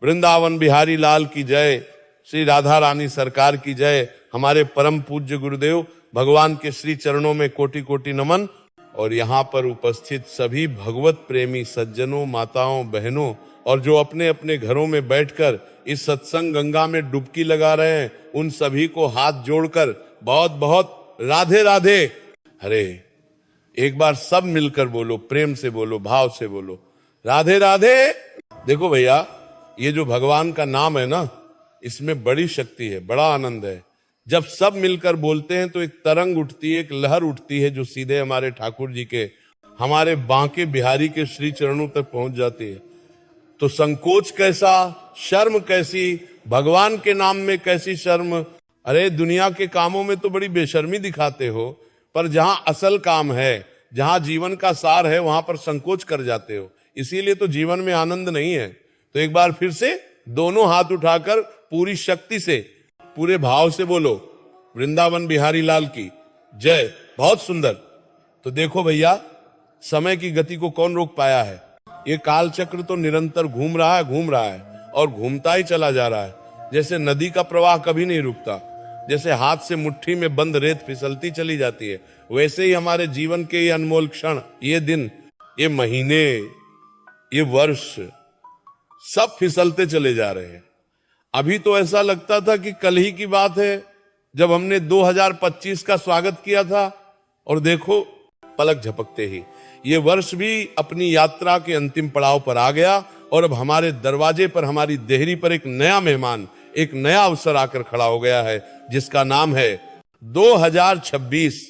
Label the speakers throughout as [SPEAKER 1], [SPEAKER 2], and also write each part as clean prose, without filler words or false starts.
[SPEAKER 1] वृंदावन बिहारी लाल की जय, श्री राधा रानी सरकार की जय। हमारे परम पूज्य गुरुदेव भगवान के श्री चरणों में कोटि कोटि नमन। और यहाँ पर उपस्थित सभी भगवत प्रेमी सज्जनों, माताओं, बहनों और जो अपने अपने घरों में बैठकर इस सत्संग गंगा में डुबकी लगा रहे हैं, उन सभी को हाथ जोड़कर बहुत बहुत राधे राधे। अरे एक बार सब मिलकर बोलो, प्रेम से बोलो, भाव से बोलो, राधे राधे। देखो भैया, ये जो भगवान का नाम है ना, इसमें बड़ी शक्ति है, बड़ा आनंद है। जब सब मिलकर बोलते हैं तो एक तरंग उठती है, एक लहर उठती है, जो सीधे हमारे ठाकुर जी के, हमारे बांके बिहारी के श्री चरणों तक पहुंच जाती है। तो संकोच कैसा, शर्म कैसी, भगवान के नाम में कैसी शर्म। अरे दुनिया के कामों में तो बड़ी बेशर्मी दिखाते हो, पर जहां असल काम है, जहां जीवन का सार है, वहां पर संकोच कर जाते हो। इसीलिए तो जीवन में आनंद नहीं है। तो एक बार फिर से दोनों हाथ उठाकर पूरी शक्ति से, पूरे भाव से बोलो, वृंदावन बिहारी लाल की जय। बहुत सुंदर। तो देखो भैया, समय की गति को कौन रोक पाया है? ये काल चक्र तो निरंतर घूम रहा है और घूमता ही चला जा रहा है। जैसे नदी का प्रवाह कभी नहीं रुकता, जैसे हाथ से मुट्ठी में बंद रेत फिसलती चली जाती है, वैसे ही हमारे जीवन के ये अनमोल क्षण, ये दिन, ये महीने, ये वर्ष सब फिसलते चले जा रहे हैं। अभी तो ऐसा लगता था कि कल ही की बात है जब हमने 2025 का स्वागत किया था, और देखो पलक झपकते ही ये वर्ष भी अपनी यात्रा के अंतिम पड़ाव पर आ गया। और अब हमारे दरवाजे पर, हमारी देहरी पर एक नया मेहमान, एक नया अवसर आकर खड़ा हो गया है, जिसका नाम है 2026।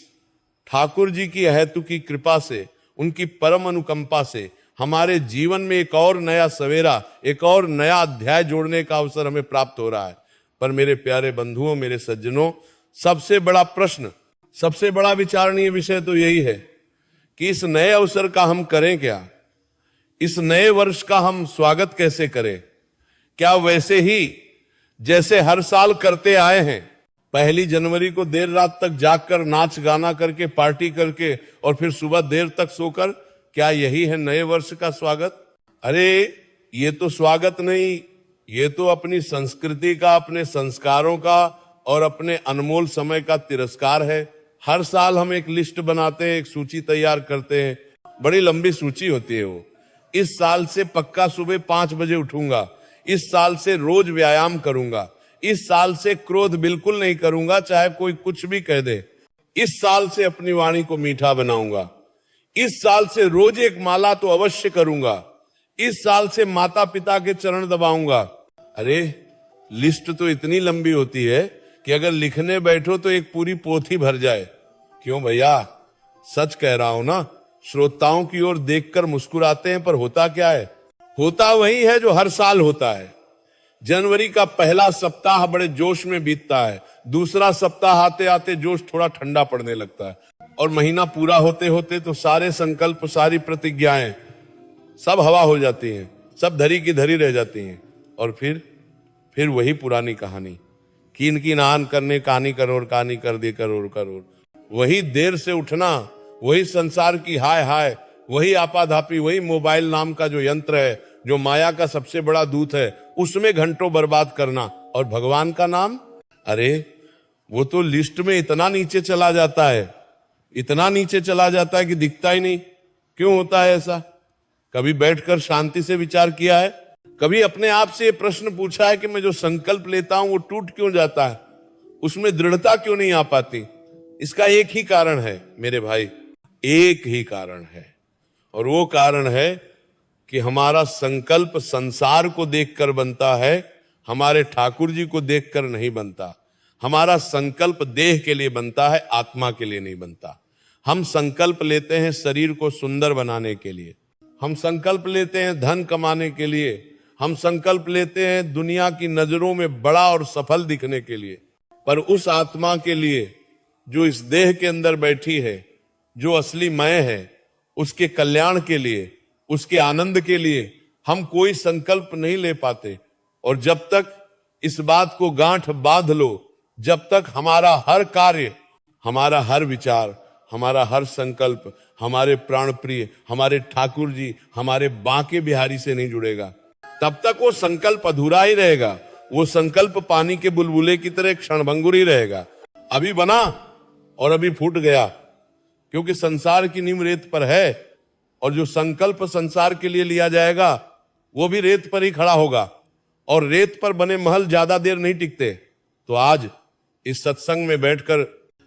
[SPEAKER 1] ठाकुर जी की अहेतु की कृपा से, उनकी परम अनुकंपा से हमारे जीवन में एक और नया सवेरा, एक और नया अध्याय जोड़ने का अवसर हमें प्राप्त हो रहा है। पर मेरे प्यारे बंधुओं, मेरे सज्जनों, सबसे बड़ा प्रश्न, सबसे बड़ा विचारणीय विषय तो यही है कि इस नए अवसर का हम करें क्या? इस नए वर्ष का हम स्वागत कैसे करें? क्या वैसे ही जैसे हर साल करते आए हैं, 1 जनवरी को देर रात तक जागकर नाच गाना करके, पार्टी करके और फिर सुबह देर तक सोकर, क्या यही है नए वर्ष का स्वागत? अरे ये तो स्वागत नहीं, ये तो अपनी संस्कृति का, अपने संस्कारों का और अपने अनमोल समय का तिरस्कार है। हर साल हम एक लिस्ट बनाते हैं, एक सूची तैयार करते हैं, बड़ी लंबी सूची होती है वो। इस साल से पक्का सुबह 5 बजे उठूंगा, इस साल से रोज व्यायाम करूंगा, इस साल से क्रोध बिल्कुल नहीं करूंगा चाहे कोई कुछ भी कह दे, इस साल से अपनी वाणी को मीठा बनाऊंगा, इस साल से रोज एक माला तो अवश्य करूंगा, इस साल से माता पिता के चरण दबाऊंगा। अरे लिस्ट तो इतनी लंबी होती है कि अगर लिखने बैठो तो एक पूरी पोथी भर जाए। क्यों भैया, सच कह रहा हूं ना। श्रोताओं की ओर देखकर मुस्कुराते हैं, पर होता क्या है? होता वही है जो हर साल होता है। जनवरी का पहला सप्ताह बड़े जोश में बीतता है, दूसरा सप्ताह आते आते जोश थोड़ा ठंडा पड़ने लगता है, और महीना पूरा होते होते तो सारे संकल्प, सारी प्रतिज्ञाएं सब हवा हो जाती हैं, सब धरी की धरी रह जाती हैं। और फिर वही पुरानी कहानी, कीन की नान करने कहानी करोड़, कहानी कर दी करोड़ करोड़। वही देर से उठना, वही संसार की हाय हाय, वही आपाधापी, वही मोबाइल नाम का जो यंत्र है, जो माया का सबसे बड़ा दूत है, उसमें घंटों बर्बाद करना। और भगवान का नाम, अरे वो तो लिस्ट में इतना नीचे चला जाता है, इतना नीचे चला जाता है कि दिखता ही नहीं। क्यों होता है ऐसा? कभी बैठकर शांति से विचार किया है? कभी अपने आप से ये प्रश्न पूछा है कि मैं जो संकल्प लेता हूं वो टूट क्यों जाता है? उसमें दृढ़ता क्यों नहीं आ पाती? इसका एक ही कारण है मेरे भाई, एक ही कारण है, और वो कारण है कि हमारा संकल्प संसार को देखकर बनता है, हमारे ठाकुर जी को देखकर नहीं बनता। हमारा संकल्प देह के लिए बनता है, आत्मा के लिए नहीं बनता। हम संकल्प लेते हैं शरीर को सुंदर बनाने के लिए, हम संकल्प लेते हैं धन कमाने के लिए, हम संकल्प लेते हैं दुनिया की नजरों में बड़ा और सफल दिखने के लिए। पर उस आत्मा के लिए जो इस देह के अंदर बैठी है, जो असली मैं है, उसके कल्याण के लिए, उसके आनंद के लिए हम कोई संकल्प नहीं ले पाते। और जब तक इस बात को गांठ बांध लो, जब तक हमारा हर कार्य, हमारा हर विचार, हमारा हर संकल्प हमारे प्राण प्रिय, हमारे ठाकुर जी, हमारे बांके बिहारी से नहीं जुड़ेगा, तब तक वो संकल्प अधूरा ही रहेगा। वो संकल्प पानी के बुलबुले की तरह क्षणभंगुर ही रहेगा। अभी बना और अभी फूट गया, क्योंकि संसार की नींव रेत पर है, और जो संकल्प संसार के लिए लिया जाएगा वो भी रेत पर ही खड़ा होगा, और रेत पर बने महल ज्यादा देर नहीं टिकते। तो आज इस सत्संग में बैठकर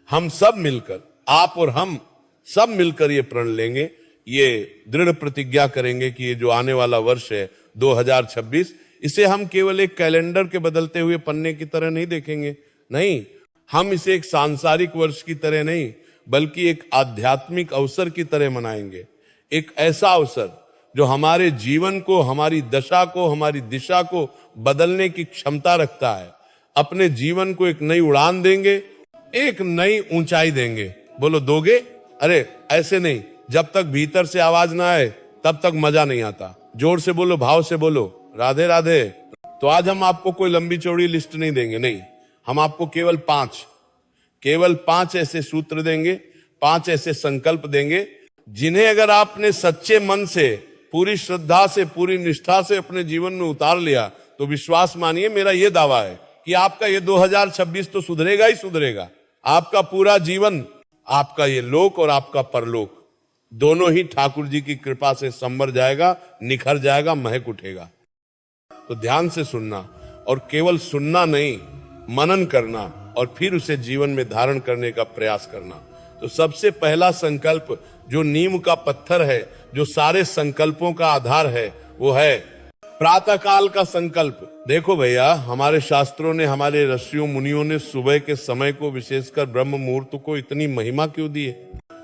[SPEAKER 1] हम सब मिलकर, आप और हम सब मिलकर ये प्रण लेंगे, ये दृढ़ प्रतिज्ञा करेंगे कि ये जो आने वाला वर्ष है 2026, इसे हम केवल एक कैलेंडर के बदलते हुए पन्ने की तरह नहीं देखेंगे। नहीं, हम इसे एक सांसारिक वर्ष की तरह नहीं, बल्कि एक आध्यात्मिक अवसर की तरह मनाएंगे। एक ऐसा अवसर जो हमारे जीवन को, हमारी दशा को, हमारी दिशा को बदलने की क्षमता रखता है। अपने जीवन को एक नई उड़ान देंगे, एक नई ऊंचाई देंगे। बोलो दोगे? अरे ऐसे नहीं, जब तक भीतर से आवाज ना आए तब तक मजा नहीं आता। जोर से बोलो, भाव से बोलो, राधे राधे। तो आज हम आपको कोई लंबी चौड़ी लिस्ट नहीं देंगे, नहीं, हम आपको केवल पांच ऐसे सूत्र देंगे, 5 ऐसे संकल्प देंगे, जिन्हें अगर आपने सच्चे मन से, पूरी श्रद्धा से, पूरी निष्ठा से अपने जीवन में उतार लिया, तो विश्वास मानिए, मेरा यह दावा है कि आपका ये 2026 तो सुधरेगा ही सुधरेगा। आपका पूरा जीवन, आपका ये लोक और आपका परलोक, दोनों ही ठाकुर जी की कृपा से संवर जाएगा, निखर जाएगा, महक उठेगा। तो ध्यान से सुनना, और केवल सुनना नहीं, मनन करना, और फिर उसे जीवन में धारण करने का प्रयास करना। तो सबसे पहला संकल्प, जो नीम का पत्थर है, जो सारे संकल्पों का आधार है, वो है प्रातः काल का संकल्प। देखो भैया, हमारे शास्त्रों ने, हमारे ऋषियों मुनियों ने सुबह के समय को, विशेषकर ब्रह्म मुहूर्त को इतनी महिमा क्यों दी है?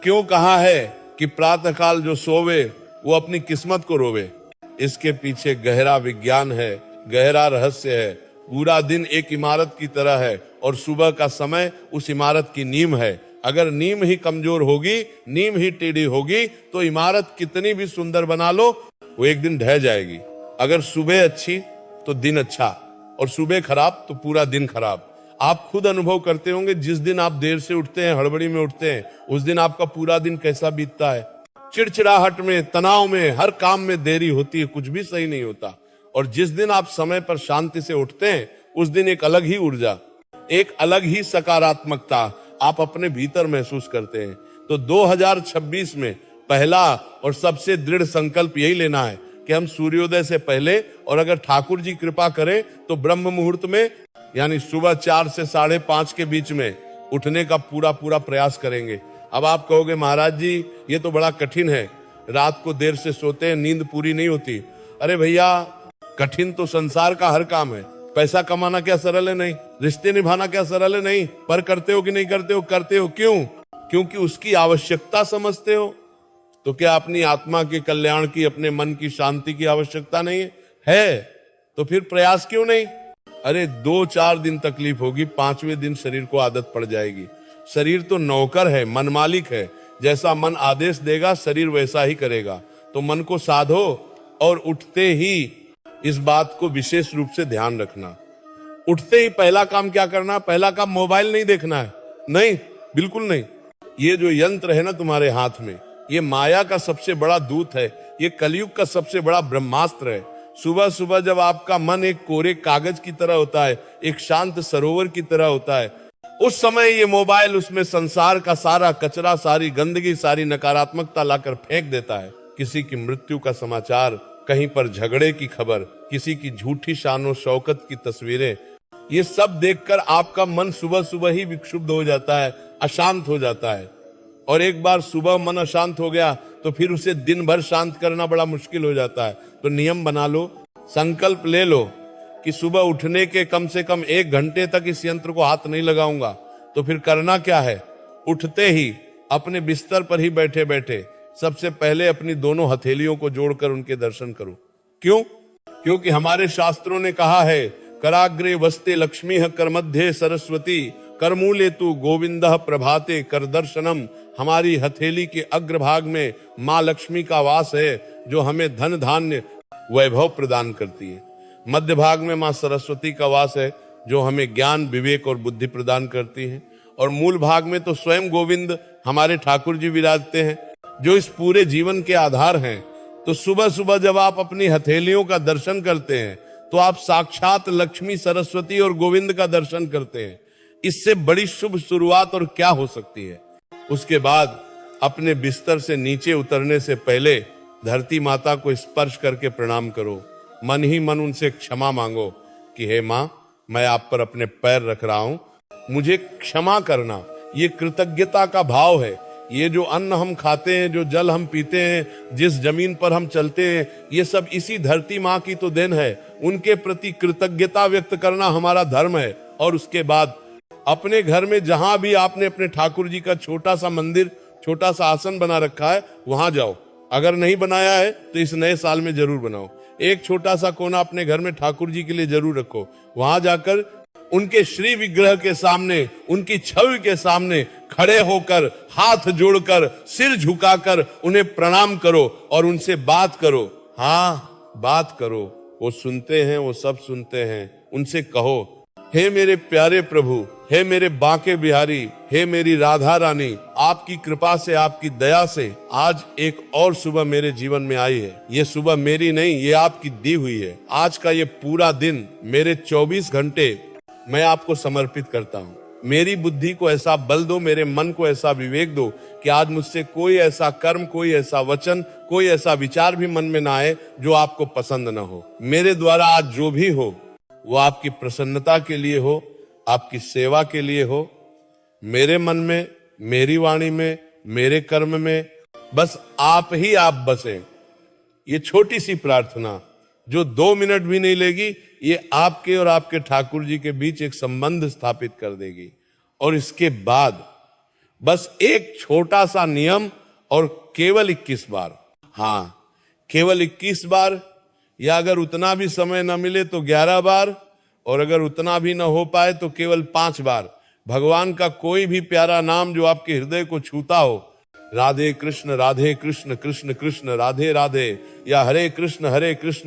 [SPEAKER 1] क्यों कहा है कि प्रातः काल जो सोवे वो अपनी किस्मत को रोवे? इसके पीछे गहरा विज्ञान है, गहरा रहस्य है। पूरा दिन एक इमारत की तरह है, और सुबह का समय उस इमारत की नींव है। अगर नींव ही कमजोर होगी, नींव ही टेढ़ी होगी, तो इमारत कितनी भी सुंदर बना लो, वो एक दिन ढह जाएगी। अगर सुबह अच्छी तो दिन अच्छा, और सुबह खराब तो पूरा दिन खराब। आप खुद अनुभव करते होंगे, जिस दिन आप देर से उठते हैं, हड़बड़ी में उठते हैं, उस दिन आपका पूरा दिन कैसा बीतता है। चिड़चिड़ाहट में, तनाव में, हर काम में देरी होती है, कुछ भी सही नहीं होता। और जिस दिन आप समय पर शांति से उठते हैं, उस दिन एक अलग ही ऊर्जा, एक अलग ही सकारात्मकता आप अपने भीतर महसूस करते हैं। तो 2026 में पहला और सबसे दृढ़ संकल्प यही लेना है कि हम सूर्योदय से पहले, और अगर ठाकुर जी कृपा करें तो ब्रह्म मुहूर्त में, यानी सुबह 4 से 5:30 के बीच में उठने का पूरा प्रयास करेंगे। अब आप कहोगे, महाराज जी ये तो बड़ा कठिन है, रात को देर से सोते हैं, नींद पूरी नहीं होती। अरे भैया, कठिन तो संसार का हर काम है। पैसा कमाना क्या सरल है? नहीं। रिश्ते निभाना क्या सरल है? नहीं। पर करते हो कि नहीं करते हो? करते हो। क्यों? क्योंकि उसकी आवश्यकता समझते हो। तो क्या अपनी आत्मा के कल्याण की, अपने मन की शांति की आवश्यकता नहीं है? तो फिर प्रयास क्यों नहीं? अरे 2-4 दिन तकलीफ होगी, 5वें दिन शरीर को आदत पड़ जाएगी। शरीर तो नौकर है, मन मालिक है। जैसा मन आदेश देगा, शरीर वैसा ही करेगा। तो मन को साधो, और उठते ही इस बात को विशेष रूप से ध्यान रखना। उठते ही पहला काम क्या करना? पहला काम मोबाइल नहीं देखना है, नहीं, बिल्कुल नहीं। ये जो यंत्र है ना तुम्हारे हाथ में, ये माया का सबसे बड़ा दूत है, ये कलयुग का सबसे बड़ा ब्रह्मास्त्र है। सुबह सुबह जब आपका मन एक कोरे कागज की तरह होता है, एक शांत सरोवर की तरह होता है, उस समय ये मोबाइल उसमें संसार का सारा कचरा, सारी गंदगी, सारी नकारात्मकता लाकर फेंक देता है। किसी की मृत्यु का समाचार, कहीं पर झगड़े की खबर, किसी की झूठी शानो शौकत की तस्वीरें, ये सब देखकर आपका मन सुबह सुबह ही विक्षुब्ध हो जाता है, अशांत हो जाता है। और एक बार सुबह मन अशांत हो गया तो फिर उसे दिन भर शांत करना बड़ा मुश्किल हो जाता है। तो नियम बना लो, संकल्प ले लो कि सुबह उठने के कम से कम 1 घंटे तक इस यंत्र को हाथ नहीं लगाऊंगा। तो फिर करना क्या है? उठते ही अपने बिस्तर पर ही बैठे बैठे सबसे पहले अपनी दोनों हथेलियों को जोड़कर उनके दर्शन करो। क्यों? क्योंकि हमारे शास्त्रों ने कहा है, कराग्रे वस्ते लक्ष्मी कर मध्य सरस्वती, करमूले तु गोविंद प्रभाते कर दर्शनम। हमारी हथेली के अग्रभाग में माँ लक्ष्मी का वास है, जो हमें धन धान्य वैभव प्रदान करती है। मध्य भाग में माँ सरस्वती का वास है, जो हमें ज्ञान, विवेक और बुद्धि प्रदान करती है। और मूल भाग में तो स्वयं गोविंद हमारे ठाकुर जी विराजते हैं, जो इस पूरे जीवन के आधार हैं। तो सुबह सुबह जब आप अपनी हथेलियों का दर्शन करते हैं तो आप साक्षात लक्ष्मी, सरस्वती और गोविंद का दर्शन करते हैं। इससे बड़ी शुभ शुरुआत और क्या हो सकती है। उसके बाद अपने बिस्तर से नीचे उतरने से पहले धरती माता को स्पर्श करके प्रणाम करो। मन ही मन उनसे क्षमा मांगो कि हे मां, मैं आप पर अपने पैर रख रहा हूं, मुझे क्षमा करना। ये कृतज्ञता का भाव है। ये जो अन्न हम खाते हैं, जो जल हम पीते हैं, जिस जमीन पर हम चलते हैं, ये सब इसी धरती माँ की तो देन है। उनके प्रति कृतज्ञता व्यक्त करना हमारा धर्म है। और उसके बाद अपने घर में जहां भी आपने अपने ठाकुर जी का छोटा सा मंदिर, छोटा सा आसन बना रखा है, वहां जाओ। अगर नहीं बनाया है तो इस नए साल में जरूर बनाओ। एक छोटा सा कोना अपने घर में ठाकुर जी के लिए जरूर रखो। वहां जाकर उनके श्री विग्रह के सामने, उनकी छवि के सामने खड़े होकर, हाथ जोड़कर, सिर झुकाकर उन्हें प्रणाम करो और उनसे बात करो। हाँ, बात करो। वो सुनते हैं, वो सब सुनते हैं। उनसे कहो, हे मेरे प्यारे प्रभु, हे मेरे बांके बिहारी, हे मेरी राधा रानी, आपकी कृपा से, आपकी दया से आज एक और सुबह मेरे जीवन में आई है। ये सुबह मेरी नहीं, ये आपकी दी हुई है। आज का ये पूरा दिन, मेरे 24 घंटे मैं आपको समर्पित करता हूँ। मेरी बुद्धि को ऐसा बल दो, मेरे मन को ऐसा विवेक दो कि आज मुझसे कोई ऐसा कर्म, कोई ऐसा वचन, कोई ऐसा विचार भी मन में ना आए जो आपको पसंद ना हो। मेरे द्वारा आज जो भी हो वो आपकी प्रसन्नता के लिए हो, आपकी सेवा के लिए हो। मेरे मन में, मेरी वाणी में, मेरे कर्म में बस आप ही आप बसे। ये छोटी सी प्रार्थना जो 2 मिनट भी नहीं लेगी, ये आपके और आपके ठाकुर जी के बीच एक संबंध स्थापित कर देगी। और इसके बाद बस एक छोटा सा नियम, और केवल 21 बार, हाँ केवल 21 बार, या अगर उतना भी समय न मिले तो 11 बार, और अगर उतना भी न हो पाए तो केवल 5 बार भगवान का कोई भी प्यारा नाम जो आपके हृदय को छूता हो। राधे कृष्ण कृष्ण कृष्ण राधे राधे, या हरे कृष्ण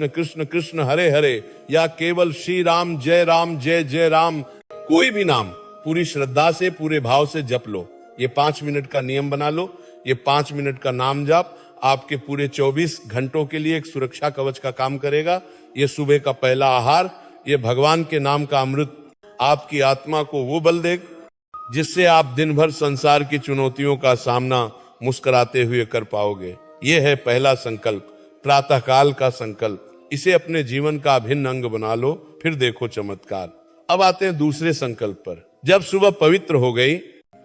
[SPEAKER 1] कृष्ण कृष्ण हरे हरे, या केवल श्री राम जय जय राम। कोई भी नाम पूरी श्रद्धा से, पूरे भाव से जप लो। ये 5 मिनट का नियम बना लो। ये 5 मिनट का नाम जाप आपके पूरे 24 घंटों के लिए एक सुरक्षा कवच का काम करेगा। ये सुबह का पहला आहार, ये भगवान के नाम का अमृत आपकी आत्मा को वो बल देगा जिससे आप दिन भर संसार की चुनौतियों का सामना मुस्कुराते हुए कर पाओगे। ये है पहला संकल्प, प्रातःकाल का संकल्प। इसे अपने जीवन का अभिन्न अंग बना लो, फिर देखो चमत्कार। अब आते हैं दूसरे संकल्प पर। जब सुबह पवित्र हो गई,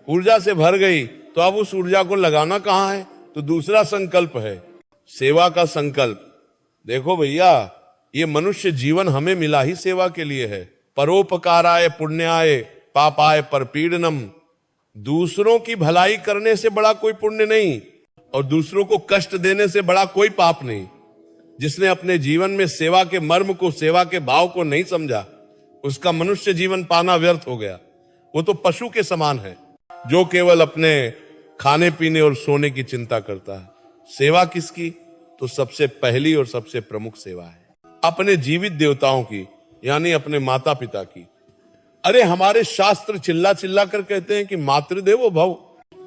[SPEAKER 1] ऊर्जा से भर गई, तो अब उस ऊर्जा को लगाना कहाँ है? तो दूसरा संकल्प है सेवा का संकल्प। देखो भैया, ये मनुष्य जीवन हमें मिला ही सेवा के लिए है। परोपकाराय पुण्याय पापाय परपीडनम। दूसरों की भलाई करने से बड़ा कोई पुण्य नहीं, और दूसरों को कष्ट देने से बड़ा कोई पाप नहीं। जिसने अपने जीवन में सेवा के मर्म को, सेवा के भाव को नहीं समझा, उसका मनुष्य जीवन पाना व्यर्थ हो गया। वो तो पशु के समान है जो केवल अपने खाने पीने और सोने की चिंता करता है। सेवा किसकी? तो सबसे पहली और सबसे प्रमुख सेवा है अपने जीवित देवताओं की, यानी अपने माता पिता की। अरे हमारे शास्त्र चिल्ला चिल्ला कर कहते हैं कि मातृदेवो भव,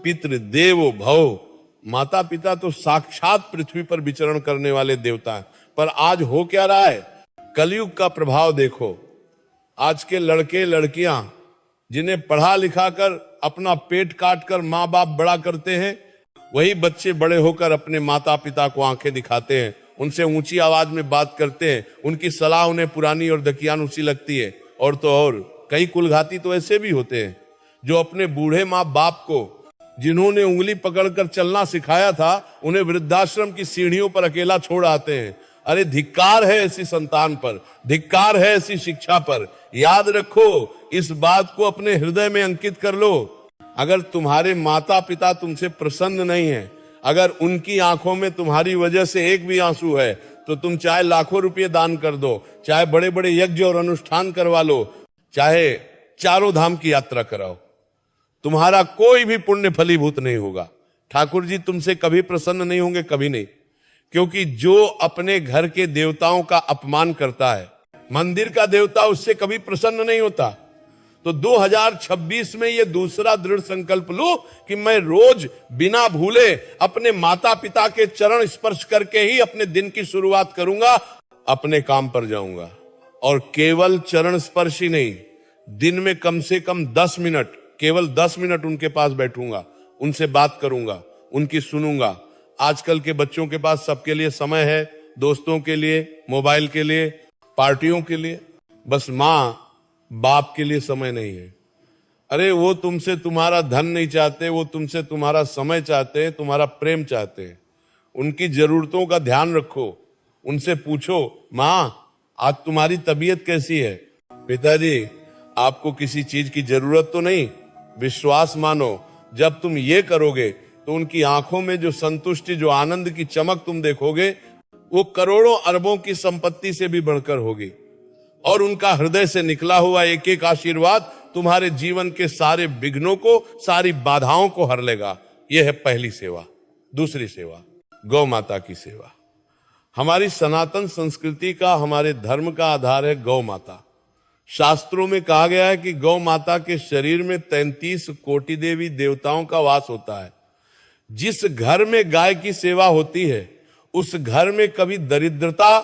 [SPEAKER 1] पितृदेवो भव। माता पिता तो साक्षात पृथ्वी पर विचरण करने वाले देवता हैं। पर आज हो क्या रहा है? कलयुग का प्रभाव देखो। आज के लड़के लड़कियां जिन्हें पढ़ा लिखा कर अपना पेट काट कर माँ बाप बड़ा करते हैं, वही बच्चे बड़े होकर अपने माता पिता को आंखें दिखाते हैं, उनसे ऊंची आवाज में बात करते हैं, उनकी सलाह उन्हें पुरानी और दकियानुसी लगती है। और तो और कई कुलघाती तो ऐसे भी होते हैं जो अपने बूढ़े माँ बाप को, जिन्होंने उंगली पकड़कर चलना सिखाया था, उन्हें वृद्धाश्रम की सीढ़ियों पर अकेला छोड़ आते हैं। अरे धिक्कार है ऐसी संतान पर, धिक्कार है ऐसी शिक्षा पर। याद रखो, इस बात को अपने हृदय में अंकित कर लो। अगर तुम्हारे माता पिता तुमसे प्रसन्न नहीं है, अगर उनकी आंखों में तुम्हारी वजह से एक भी आंसू है, तो तुम चाहे लाखों रुपये दान कर दो, चाहे बड़े बड़े यज्ञ और अनुष्ठान करवा लो, चाहे चारों धाम की यात्रा कराओ, तुम्हारा कोई भी पुण्य फलीभूत नहीं होगा। ठाकुर जी तुमसे कभी प्रसन्न नहीं होंगे, कभी नहीं। क्योंकि जो अपने घर के देवताओं का अपमान करता है, मंदिर का देवता उससे कभी प्रसन्न नहीं होता। तो 2026 में ये दूसरा दृढ़ संकल्प लूं कि मैं रोज बिना भूले अपने माता पिता के चरण स्पर्श करके ही अपने दिन की शुरुआत करूंगा, अपने काम पर जाऊंगा। और केवल चरण स्पर्श ही नहीं, दिन में कम से कम 10 मिनट, केवल 10 मिनट उनके पास बैठूंगा, उनसे बात करूंगा, उनकी सुनूंगा। आजकल के बच्चों के पास सबके लिए समय है, दोस्तों के लिए, मोबाइल के लिए, पार्टियों के लिए, बस मां बाप के लिए समय नहीं है। अरे वो तुमसे तुम्हारा धन नहीं चाहते, वो तुमसे तुम्हारा समय चाहते हैं, तुम्हारा प्रेम चाहते हैं। उनकी जरूरतों का ध्यान रखो, उनसे पूछो, मां आज तुम्हारी तबीयत कैसी है? पिताजी आपको किसी चीज की जरूरत तो नहीं? विश्वास मानो, जब तुम ये करोगे तो उनकी आंखों में जो संतुष्टि, जो आनंद की चमक तुम देखोगे, वो करोड़ों अरबों की संपत्ति से भी बढ़कर होगी। और उनका हृदय से निकला हुआ एक एक आशीर्वाद तुम्हारे जीवन के सारे विघ्नों को, सारी बाधाओं को हर लेगा। यह है पहली सेवा। दूसरी सेवा, गौ माता की सेवा। हमारी सनातन संस्कृति का, हमारे धर्म का आधार है गौ माता। शास्त्रों में कहा गया है कि गौ माता के शरीर में 33 कोटि देवी देवताओं का वास होता है। जिस घर में गाय की सेवा होती है, उस घर में कभी दरिद्रता,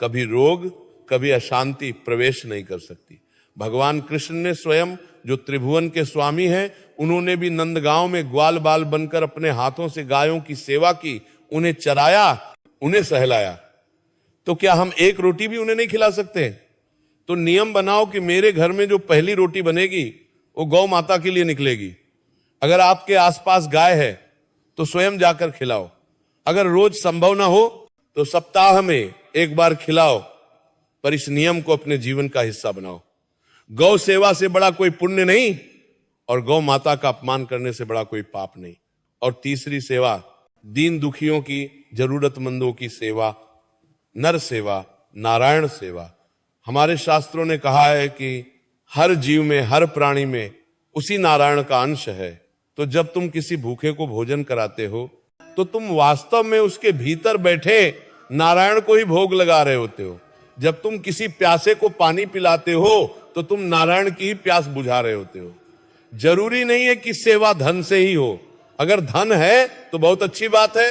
[SPEAKER 1] कभी रोग, कभी अशांति प्रवेश नहीं कर सकती। भगवान कृष्ण ने स्वयं, जो त्रिभुवन के स्वामी हैं, उन्होंने भी नंदगांव में ग्वाल बाल बनकर अपने हाथों से गायों की सेवा की, उन्हें चराया, उन्हें सहलाया। तो क्या हम एक रोटी भी उन्हें नहीं खिला सकते? तो नियम बनाओ कि मेरे घर में जो पहली रोटी बनेगी वो गौ माता के लिए निकलेगी। अगर आपके आसपास गाय है तो स्वयं जाकर खिलाओ। अगर रोज संभव ना हो तो सप्ताह में एक बार खिलाओ, पर इस नियम को अपने जीवन का हिस्सा बनाओ। गौ सेवा से बड़ा कोई पुण्य नहीं, और गौ माता का अपमान करने से बड़ा कोई पाप नहीं। और तीसरी सेवा, दीन दुखियों की, जरूरतमंदों की सेवा, नर सेवा, नारायण सेवा। हमारे शास्त्रों ने कहा है कि हर जीव में, हर प्राणी में उसी नारायण का अंश है। तो जब तुम किसी भूखे को भोजन कराते हो तो तुम वास्तव में उसके भीतर बैठे नारायण को ही भोग लगा रहे होते हो। जब तुम किसी प्यासे को पानी पिलाते हो तो तुम नारायण की ही प्यास बुझा रहे होते हो। जरूरी नहीं है कि सेवा धन से ही हो। अगर धन है तो बहुत अच्छी बात है।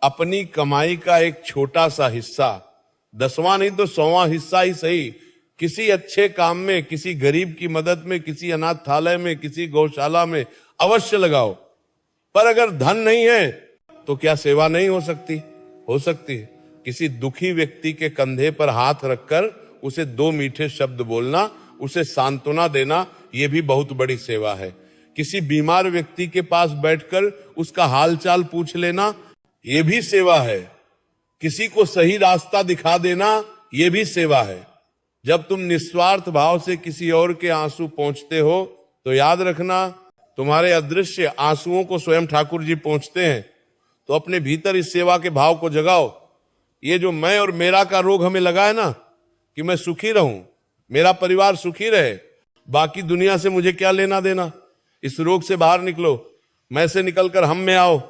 [SPEAKER 1] अपनी कमाई का एक छोटा सा हिस्सा, 10वां नहीं तो 100वां हिस्सा ही सही, किसी अच्छे काम में, किसी गरीब की मदद में, किसी अनाथालय में, किसी गौशाला में अवश्य लगाओ। पर अगर धन नहीं है तो क्या सेवा नहीं हो सकती? हो सकती है। किसी दुखी व्यक्ति के कंधे पर हाथ रखकर उसे 2 मीठे शब्द बोलना, उसे सांत्वना देना, यह भी बहुत बड़ी सेवा है। किसी बीमार व्यक्ति के पास बैठकर उसका हालचाल पूछ लेना, यह भी सेवा है। किसी को सही रास्ता दिखा देना, यह भी सेवा है। जब तुम निस्वार्थ भाव से किसी और के आंसू पहुंचते हो तो याद रखना, तुम्हारे अदृश्य आंसुओं को स्वयं ठाकुर जी पहुंचते हैं। तो अपने भीतर इस सेवा के भाव को जगाओ। ये जो मैं और मेरा का रोग हमें लगा है ना, कि मैं सुखी रहूं, मेरा परिवार सुखी रहे, बाकी दुनिया से मुझे क्या लेना देना। इस रोग से बाहर निकलो, मैं से निकलकर हम में आओ।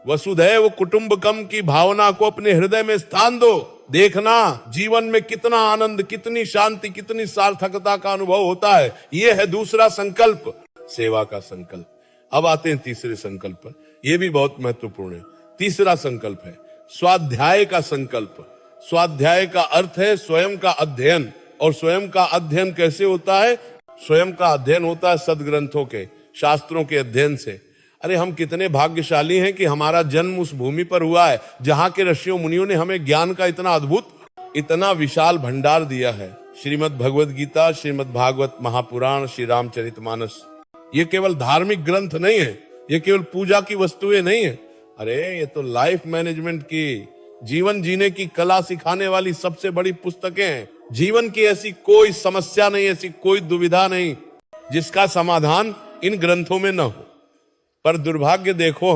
[SPEAKER 1] वसुधैव कुटुंबकम की भावना को अपने हृदय में स्थान दो। देखना जीवन में कितना आनंद, कितनी शांति, कितनी सार्थकता का अनुभव होता है। यह है दूसरा संकल्प, सेवा का संकल्प। अब आते हैं तीसरे संकल्प पर। यह भी बहुत महत्वपूर्ण है। तीसरा संकल्प है स्वाध्याय का संकल्प। स्वाध्याय का अर्थ है स्वयं का अध्ययन। और स्वयं का अध्ययन कैसे होता है? स्वयं का अध्ययन होता है सदग्रंथों के, शास्त्रों के अध्ययन से। अरे हम कितने भाग्यशाली हैं कि हमारा जन्म उस भूमि पर हुआ है जहां के ऋषियों मुनियों ने हमें ज्ञान का इतना अद्भुत, इतना विशाल भंडार दिया है। श्रीमद् भगवद गीता, श्रीमद् भागवत महापुराण, श्री रामचरितमानस, ये केवल धार्मिक ग्रंथ नहीं है, ये केवल पूजा की वस्तुएं नहीं है। अरे ये तो लाइफ मैनेजमेंट की, जीवन जीने की कला सिखाने वाली सबसे बड़ी पुस्तकें हैं। जीवन की ऐसी कोई समस्या नहीं, ऐसी कोई दुविधा नहीं जिसका समाधान इन ग्रंथों में न हो। पर दुर्भाग्य देखो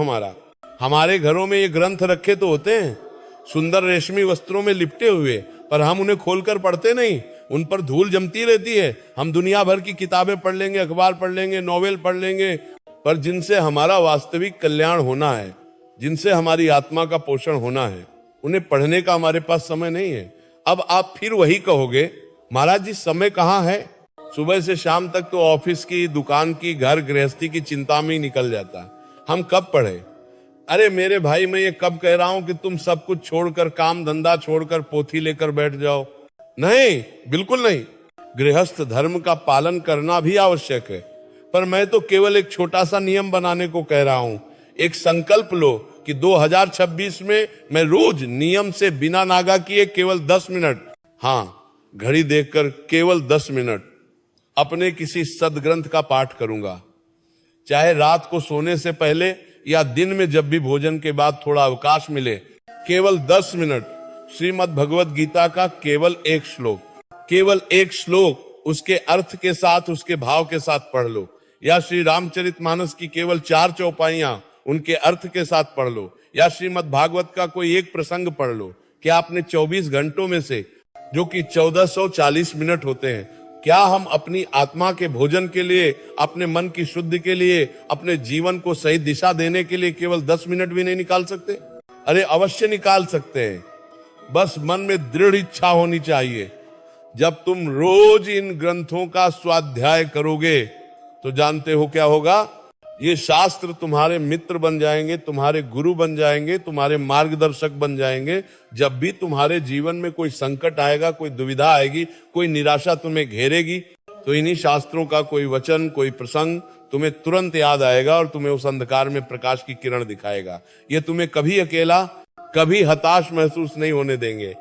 [SPEAKER 1] हमारे घरों में ये ग्रंथ रखे तो होते हैं सुंदर रेशमी वस्त्रों में लिपटे हुए, पर हम उन्हें खोलकर पढ़ते नहीं। उन पर धूल जमती रहती है। हम दुनिया भर की किताबें पढ़ लेंगे, अखबार पढ़ लेंगे, नॉवेल पढ़ लेंगे, पर जिनसे हमारा वास्तविक कल्याण होना है, जिनसे हमारी आत्मा का पोषण होना है, उन्हें पढ़ने का हमारे पास समय नहीं है। अब आप फिर वही कहोगे, महाराज जी समय कहाँ है? सुबह से शाम तक तो ऑफिस की, दुकान की, घर गृहस्थी की चिंता में ही निकल जाता है। हम कब पढ़े? अरे मेरे भाई, मैं ये कब कह रहा हूं कि तुम सब कुछ छोड़कर, काम धंधा छोड़कर पोथी लेकर बैठ जाओ? नहीं, बिल्कुल नहीं। गृहस्थ धर्म का पालन करना भी आवश्यक है, पर मैं तो केवल एक छोटा सा नियम बनाने को कह रहा हूं। एक संकल्प लो कि 2026 में मैं रोज नियम से बिना नागा किए केवल 10 मिनट, हाँ, घड़ी देखकर केवल 10 मिनट अपने किसी सदग्रंथ का पाठ करूंगा। चाहे रात को सोने से पहले या दिन में जब भी भोजन के बाद थोड़ा अवकाश मिले, केवल 10 मिनट श्रीमद् भगवत गीता का केवल एक श्लोक, केवल एक श्लोक उसके अर्थ के साथ, उसके भाव के साथ पढ़ लो। या श्री रामचरितमानस की केवल 4 चौपाइयां उनके अर्थ के साथ पढ़ लो, या श्रीमद् भागवत का कोई एक प्रसंग पढ़ लो। क्या आपने 24 घंटों में से, जो कि 1440 मिनट होते हैं, क्या हम अपनी आत्मा के भोजन के लिए, अपने मन की शुद्धि के लिए, अपने जीवन को सही दिशा देने के लिए केवल 10 मिनट भी नहीं निकाल सकते? अरे अवश्य निकाल सकते हैं, बस मन में दृढ़ इच्छा होनी चाहिए। जब तुम रोज इन ग्रंथों का स्वाध्याय करोगे तो जानते हो क्या होगा? ये शास्त्र तुम्हारे मित्र बन जाएंगे, तुम्हारे गुरु बन जाएंगे, तुम्हारे मार्गदर्शक बन जाएंगे। जब भी तुम्हारे जीवन में कोई संकट आएगा, कोई दुविधा आएगी, कोई निराशा तुम्हें घेरेगी, तो इन्हीं शास्त्रों का कोई वचन, कोई प्रसंग तुम्हें तुरंत याद आएगा और तुम्हें उस अंधकार में प्रकाश की किरण दिखाएगा। ये तुम्हें कभी अकेला, कभी हताश महसूस नहीं होने देंगे।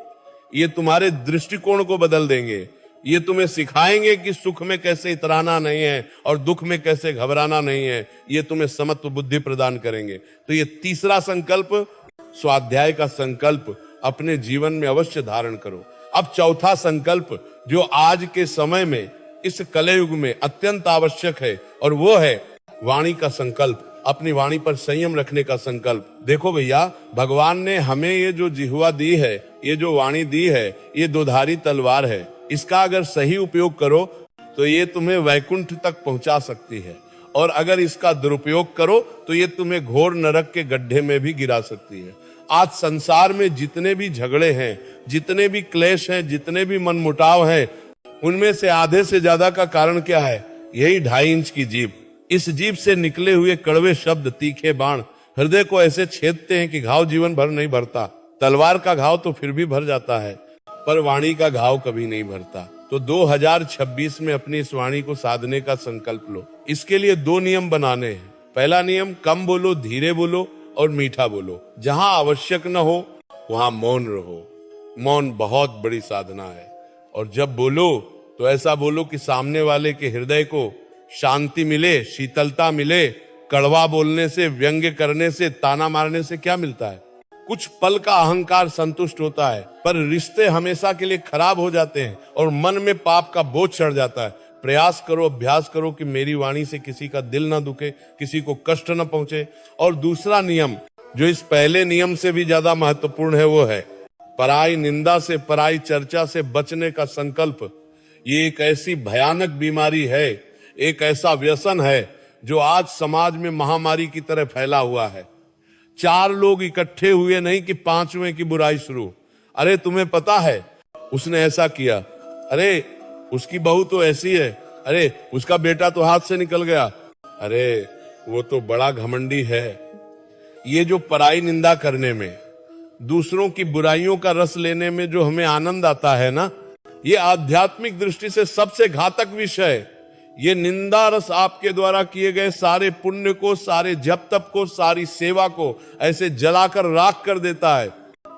[SPEAKER 1] ये तुम्हारे दृष्टिकोण को बदल देंगे। ये तुम्हें सिखाएंगे कि सुख में कैसे इतराना नहीं है और दुख में कैसे घबराना नहीं है। ये तुम्हें समत्व बुद्धि प्रदान करेंगे। तो ये तीसरा संकल्प, स्वाध्याय का संकल्प अपने जीवन में अवश्य धारण करो। अब चौथा संकल्प, जो आज के समय में, इस कलयुग में अत्यंत आवश्यक है, और वो है वाणी का संकल्प, अपनी वाणी पर संयम रखने का संकल्प। देखो भैया, भगवान ने हमें ये जो जिह्वा दी है, ये जो वाणी दी है, ये दोधारी तलवार है। इसका अगर सही उपयोग करो तो ये तुम्हें वैकुंठ तक पहुंचा सकती है, और अगर इसका दुरुपयोग करो तो ये तुम्हें घोर नरक के गड्ढे में भी गिरा सकती है। आज संसार में जितने भी झगड़े हैं, जितने भी क्लेश हैं, जितने भी मनमुटाव हैं, उनमें से आधे से ज्यादा का कारण क्या है? यही 2.5 इंच की जीभ। इस जीभ से निकले हुए कड़वे शब्द, तीखे बाण हृदय को ऐसे छेदते हैं कि घाव जीवन भर नहीं भरता। तलवार का घाव तो फिर भी भर जाता है, पर वाणी का घाव कभी नहीं भरता। तो 2026 में अपनी इस वाणी को साधने का संकल्प लो। इसके लिए 2 नियम बनाने हैं। पहला नियम, कम बोलो, धीरे बोलो और मीठा बोलो। जहां आवश्यक न हो वहां मौन रहो। मौन बहुत बड़ी साधना है। और जब बोलो तो ऐसा बोलो कि सामने वाले के हृदय को शांति मिले, शीतलता मिले। कड़वा बोलने से, व्यंग्य करने से, ताना मारने से क्या मिलता है? कुछ पल का अहंकार संतुष्ट होता है, पर रिश्ते हमेशा के लिए खराब हो जाते हैं और मन में पाप का बोझ चढ़ जाता है। प्रयास करो, अभ्यास करो कि मेरी वाणी से किसी का दिल ना दुखे, किसी को कष्ट न पहुंचे। और दूसरा नियम, जो इस पहले नियम से भी ज्यादा महत्वपूर्ण है, वो है पराई निंदा से, पराई चर्चा से बचने का संकल्प। ये एक ऐसी भयानक बीमारी है, एक ऐसा व्यसन है जो आज समाज में महामारी की तरह फैला हुआ है। 4 लोग इकट्ठे हुए नहीं कि 5वें की बुराई शुरू। अरे तुम्हें पता है उसने ऐसा किया, अरे उसकी बहू तो ऐसी है, अरे उसका बेटा तो हाथ से निकल गया, अरे वो तो बड़ा घमंडी है। ये जो पराई निंदा करने में, दूसरों की बुराइयों का रस लेने में जो हमें आनंद आता है ना, ये आध्यात्मिक दृष्टि से सबसे घातक विषय है। ये निंदा रस आपके द्वारा किए गए सारे पुण्य को, सारे जप तप को, सारी सेवा को ऐसे जलाकर राख कर देता है,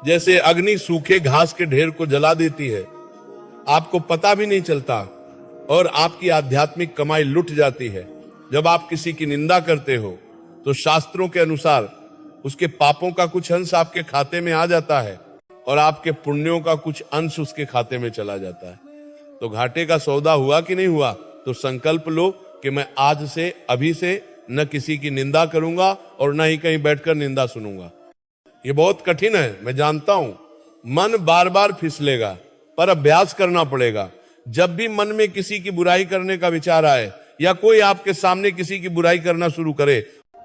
[SPEAKER 1] जैसे अग्नि सूखे घास के ढेर को जला देती है। आपको पता भी नहीं चलता और आपकी आध्यात्मिक कमाई लुट जाती है। जब आप किसी की निंदा करते हो तो शास्त्रों के अनुसार उसके पापों का कुछ अंश आपके खाते में आ जाता है और आपके पुण्यों का कुछ अंश उसके खाते में चला जाता है। तो घाटे का सौदा हुआ कि नहीं हुआ? तो संकल्प लो कि मैं आज से, अभी से न किसी की निंदा करूंगा और न ही कहीं बैठकर निंदा सुनूंगा। ये बहुत कठिन है, मैं जानता हूं। मन बार बार फिसलेगा, पर अभ्यास करना पड़ेगा। जब भी मन में किसी की बुराई करने का विचार आए या कोई आपके सामने किसी की बुराई करना शुरू करे,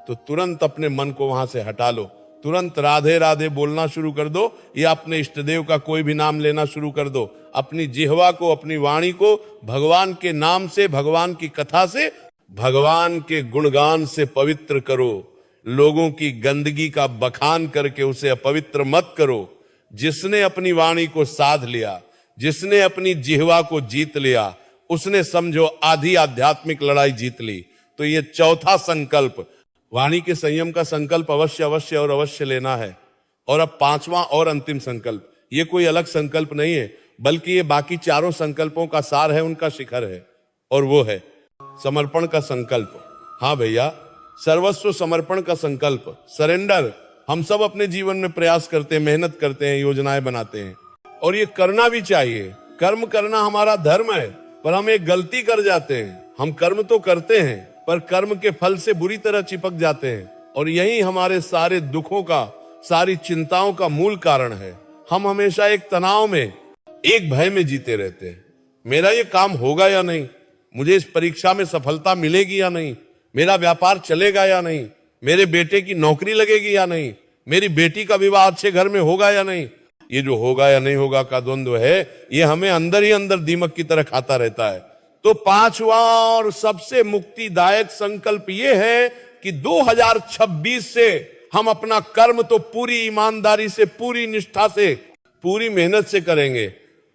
[SPEAKER 1] तो तुरंत अपने मन को वहां से हटा लो, तुरंत राधे राधे बोलना शुरू कर दो, या अपने इष्ट देव का कोई भी नाम लेना शुरू कर दो। अपनी जिह्वा को, अपनी वाणी को भगवान के नाम से, भगवान की कथा से, भगवान के गुणगान से पवित्र करो। लोगों की गंदगी का बखान करके उसे अपवित्र मत करो। जिसने अपनी वाणी को साध लिया, जिसने अपनी जिह्वा को जीत लिया, उसने समझो आधी आध्यात्मिक लड़ाई जीत ली। तो ये चौथा संकल्प, वाणी के संयम का संकल्प अवश्य अवश्य और अवश्य लेना है। और अब पांचवा और अंतिम संकल्प, ये कोई अलग संकल्प नहीं है, बल्कि ये बाकी चारों संकल्पों का सार है, उनका शिखर है, और वो है समर्पण का संकल्प। हाँ भैया, सर्वस्व समर्पण का संकल्प, सरेंडर। हम सब अपने जीवन में प्रयास करते हैं, मेहनत करते हैं, योजनाएं बनाते हैं, और ये करना भी चाहिए। कर्म करना हमारा धर्म है, पर हम एक गलती कर जाते हैं। हम कर्म तो करते हैं, पर कर्म के फल से बुरी तरह चिपक जाते हैं, और यही हमारे सारे दुखों का, सारी चिंताओं का मूल कारण है। हम हमेशा एक तनाव में, एक भय में जीते रहते हैं। मेरा ये काम होगा या नहीं, मुझे इस परीक्षा में सफलता मिलेगी या नहीं, मेरा व्यापार चलेगा या नहीं, मेरे बेटे की नौकरी लगेगी या नहीं, मेरी बेटी का विवाह अच्छे घर में होगा या नहीं। ये जो होगा या नहीं होगा का द्वंद्व है, ये हमें अंदर ही अंदर दीमक की तरह खाता रहता है। तो पांचवा और सबसे मुक्तिदायक संकल्प ये है कि 2026 से हम अपना कर्म तो पूरी ईमानदारी से, पूरी निष्ठा से, पूरी मेहनत से करेंगे,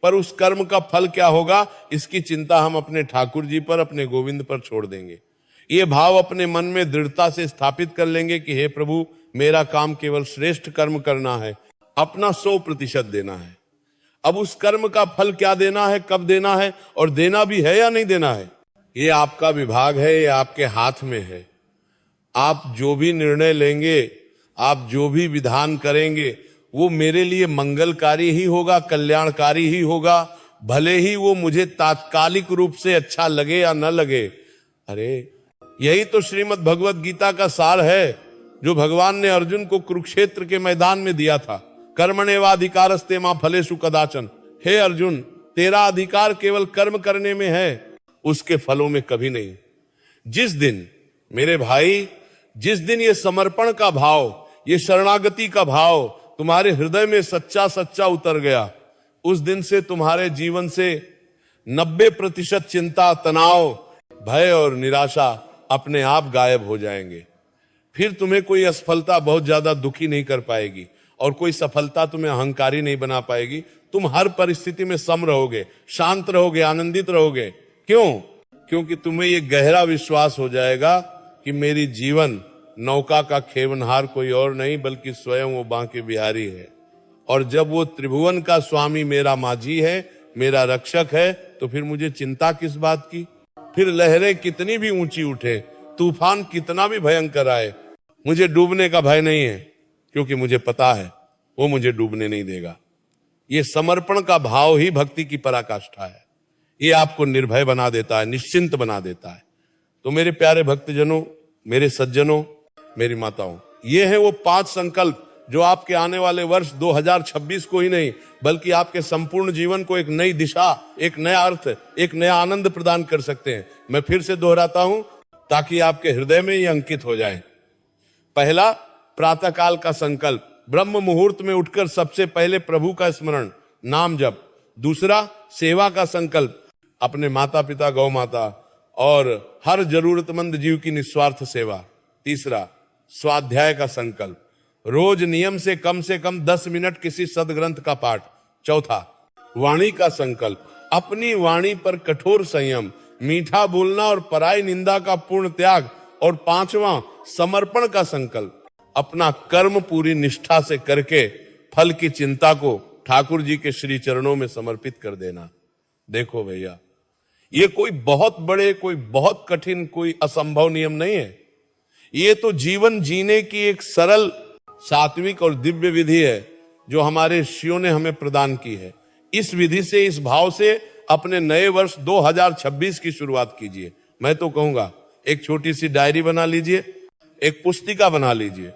[SPEAKER 1] पर उस कर्म का फल क्या होगा, इसकी चिंता हम अपने ठाकुर जी पर, अपने गोविंद पर छोड़ देंगे। ये भाव अपने मन में दृढ़ता से स्थापित कर लेंगे कि हे प्रभु, मेरा काम केवल श्रेष्ठ कर्म करना है, अपना 100% देना है। अब उस कर्म का फल क्या देना है, कब देना है, और देना भी है या नहीं देना है, ये आपका विभाग है, ये आपके हाथ में है। आप जो भी निर्णय लेंगे, आप जो भी विधान करेंगे, वो मेरे लिए मंगलकारी ही होगा, कल्याणकारी ही होगा, भले ही वो मुझे तात्कालिक रूप से अच्छा लगे या न लगे। अरे यही तो श्रीमद् भगवत गीता का सार है, जो भगवान ने अर्जुन को कुरुक्षेत्र के मैदान में दिया था। कर्मण्येवाधिकारस्ते मा फलेषु कदाचन। हे अर्जुन, तेरा अधिकार केवल कर्म करने में है, उसके फलों में कभी नहीं। जिस दिन मेरे भाई, जिस दिन ये समर्पण का भाव, ये शरणागति का भाव तुम्हारे हृदय में सच्चा सच्चा उतर गया, उस दिन से तुम्हारे जीवन से 90% चिंता, तनाव, भय और निराशा अपने आप गायब हो जाएंगे। फिर तुम्हें कोई असफलता बहुत ज्यादा दुखी नहीं कर पाएगी, और कोई सफलता तुम्हें अहंकारी नहीं बना पाएगी। तुम हर परिस्थिति में सम रहोगे, शांत रहोगे, आनंदित रहोगे। क्यों? क्योंकि तुम्हें ये गहरा विश्वास हो जाएगा कि मेरी जीवन नौका का खेवनहार कोई और नहीं, बल्कि स्वयं वो बांके बिहारी है। और जब वो त्रिभुवन का स्वामी मेरा माझी है, मेरा रक्षक है, तो फिर मुझे चिंता किस बात की? फिर लहरें कितनी भी ऊंची उठे, तूफान कितना भी भयंकर आए, मुझे डूबने का भय नहीं है, क्योंकि मुझे पता है वो मुझे डूबने नहीं देगा। ये समर्पण का भाव ही भक्ति की पराकाष्ठा है। ये आपको निर्भय बना देता है, निश्चिंत बना देता है। तो मेरे प्यारे भक्तजनों, मेरे सज्जनों, मेरी माताओं, ये है वो 5 संकल्प जो आपके आने वाले वर्ष 2026 को ही नहीं, बल्कि आपके संपूर्ण जीवन को एक नई दिशा, एक नया अर्थ, एक नया आनंद प्रदान कर सकते हैं। मैं फिर से दोहराता हूं ताकि आपके हृदय में ये अंकित हो जाए। पहला, प्रातःकाल का संकल्प, ब्रह्म मुहूर्त में उठकर सबसे पहले प्रभु का स्मरण, नाम जप। दूसरा, सेवा का संकल्प, अपने माता पिता, गौ माता और हर जरूरतमंद जीव की निस्वार्थ सेवा। तीसरा, स्वाध्याय का संकल्प, रोज नियम से कम 10 मिनट किसी सदग्रंथ का पाठ। चौथा, वाणी का संकल्प, अपनी वाणी पर कठोर संयम, मीठा बोलना और पराई निंदा का पूर्ण त्याग। और पांचवा, समर्पण का संकल्प, अपना कर्म पूरी निष्ठा से करके फल की चिंता को ठाकुर जी के श्री चरणों में समर्पित कर देना। देखो भैया, ये कोई बहुत बड़े, कोई बहुत कठिन, कोई असंभव नियम नहीं है। ये तो जीवन जीने की एक सरल, सात्विक और दिव्य विधि है जो हमारे ऋषियों ने हमें प्रदान की है। इस विधि से, इस भाव से अपने नए वर्ष 2026 की शुरुआत कीजिए। मैं तो कहूंगा एक छोटी सी डायरी बना लीजिए, एक पुस्तिका बना लीजिए,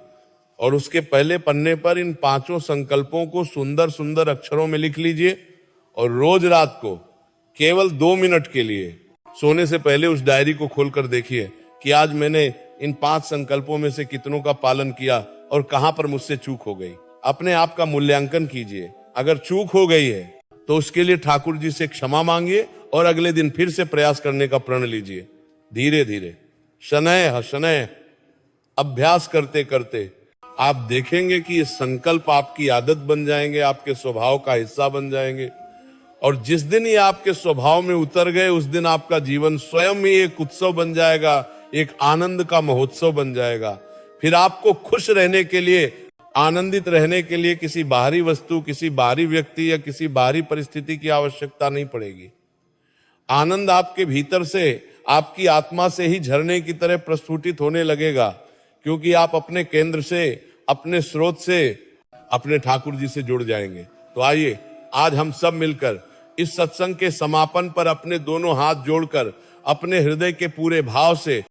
[SPEAKER 1] और उसके पहले पन्ने पर इन 5 संकल्पों को सुंदर सुंदर अक्षरों में लिख लीजिए। और रोज रात को केवल 2 मिनट के लिए सोने से पहले उस डायरी को खोलकर देखिए कि आज मैंने इन 5 संकल्पों में से कितनों का पालन किया, और कहां पर मुझसे चूक हो गई। अपने आप का मूल्यांकन कीजिए। अगर चूक हो गई है तो उसके लिए ठाकुर जी से क्षमा मांगिए और अगले दिन फिर से प्रयास करने का प्रण लीजिए। धीरे धीरे, शनैः शनैः अभ्यास करते करते आप देखेंगे कि ये संकल्प आपकी आदत बन जाएंगे, आपके स्वभाव का हिस्सा बन जाएंगे। और जिस दिन ये आपके स्वभाव में उतर गए, उस दिन आपका जीवन स्वयं ही एक उत्सव बन जाएगा, एक आनंद का महोत्सव बन जाएगा। फिर आपको खुश रहने के लिए, आनंदित रहने के लिए किसी बाहरी वस्तु, किसी बाहरी व्यक्ति या किसी बाहरी परिस्थिति की आवश्यकता नहीं पड़ेगी। आनंद आपके भीतर से, आपकी आत्मा से ही झरने की तरह प्रस्फुटित होने लगेगा, क्योंकि आप अपने केंद्र से, अपने स्रोत से, अपने ठाकुर जी से जुड़ जाएंगे। तो आइए आज हम सब मिलकर इस सत्संग के समापन पर अपने दोनों हाथ जोड़कर अपने हृदय के पूरे भाव से